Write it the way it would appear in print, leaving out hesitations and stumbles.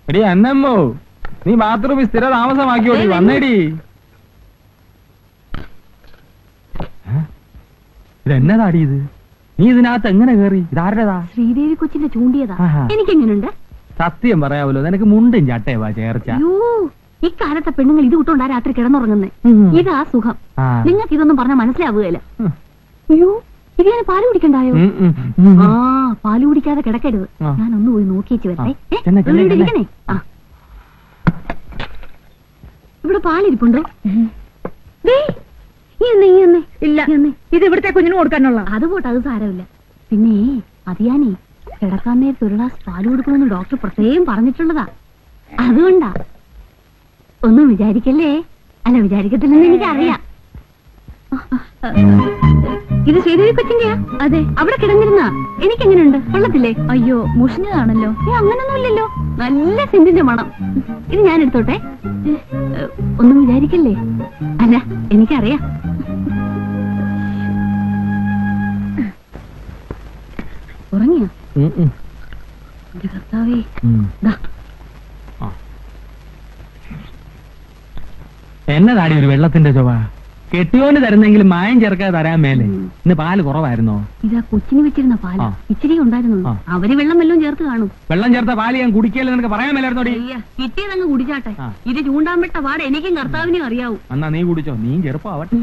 എടി അന്നമ്മോ, നീ ബാത്റൂമിൽ സ്ഥിര താമസമാക്കിയോടി, വന്നേടി. ഇതെന്നതാടി ഇത്? നീ ഇതിനകത്ത് എങ്ങനെ കേറി? ഇതാരുടേതാ? ശ്രീദേവി കൊച്ചിന്റെ ചൂണ്ടിയതാ. എനിക്കെങ്ങനുണ്ട്? സത്യം പറയാവല്ലോ, നിനക്ക് മുണ്ടും ചട്ടയവാ ചേർച്ച. ഇക്കാലത്തെ പെണ്ണുങ്ങൾ ഇത് വിട്ടോണ്ടാ രാത്രി കിടന്നുറങ്ങുന്നേ. ഇതാ സുഖം. നിങ്ങൾക്ക് ഇതൊന്നും പറഞ്ഞാൽ മനസ്സിലാവുകയില്ല. അയ്യോ, ഇത് ഞാൻ പാല് കുടിക്കണ്ടായോ? പാല് കുടിക്കാതെ കിടക്കരുത്. ഞാനൊന്ന് പോയി നോക്കിയേച്ച് വരട്ടെ. ഇരിക്കണേ. ഇവിടെ പാലിരിപ്പുണ്ടോ? ഇല്ല, ഇത് ഇവിടുത്തെ കുഞ്ഞിന് കൊടുക്കാനുള്ള. അത് പോട്ടെ, അത് സാരമില്ല. പിന്നെ അത് ഞാനേ കിടക്കാൻ നേരത്തെ ഒരു ഗ്ലാസ് പാല് കൊടുക്കണമെന്ന് ഡോക്ടർ പ്രത്യേകം പറഞ്ഞിട്ടുള്ളതാ. അതുകൊണ്ടാ. ഒന്നും വിചാരിക്കല്ലേ. അല്ല, വിചാരിക്കത്തില്ലെന്ന് എനിക്കറിയാം. ഇത് ശ്രീദേവി കൊച്ചിന്റെയാ? അതെ. അവിടെ കിടന്നിരുന്ന എനിക്കെങ്ങനെയുണ്ട്? കൊള്ളത്തില്ലേ? അയ്യോ, മുഷിഞ്ഞതാണല്ലോ. അങ്ങനൊന്നുമില്ലല്ലോ, നല്ല സെന്റിന്റെ മണം. ഇത് ഞാൻ എടുത്തോട്ടെ? ഒന്നും വിചാരിക്കല്ലേ. അല്ല, എനിക്കറിയാം. ഉറങ്ങിയോ? എന്റെ കർത്താവേ. എന്നതാടി ഒരു വെള്ളത്തിന്റെ ചൊവ്വ? കെട്ടിയോന് തരുന്നെങ്കിലും മായം ചേർക്കാതെ തരാൻ മേലെ. ഇന്ന് പാല് കുറവായിരുന്നോ? ഇതാ കൊച്ചിന് വെച്ചിരുന്ന പാല് ഇച്ചിരി ഉണ്ടായിരുന്നു. അവര് വെള്ളം വല്ലതും ചേർത്ത് കാണും. വെള്ളം ചേർത്ത പാല് ഞാൻ കുടിക്കല്ലേ, നിനക്ക് പറയാൻ മേലായിരുന്നോടി? കിട്ടിയതങ്ങ് കുടിച്ചാട്ടെ. ഇത് ചൂണ്ടാൻ വിട്ട പാട് എനിക്കും കർത്താവിനും അറിയാവൂ. എന്നാ നീ കുടിച്ചോ, നീ ചെറുപ്പമാവട്ടെ.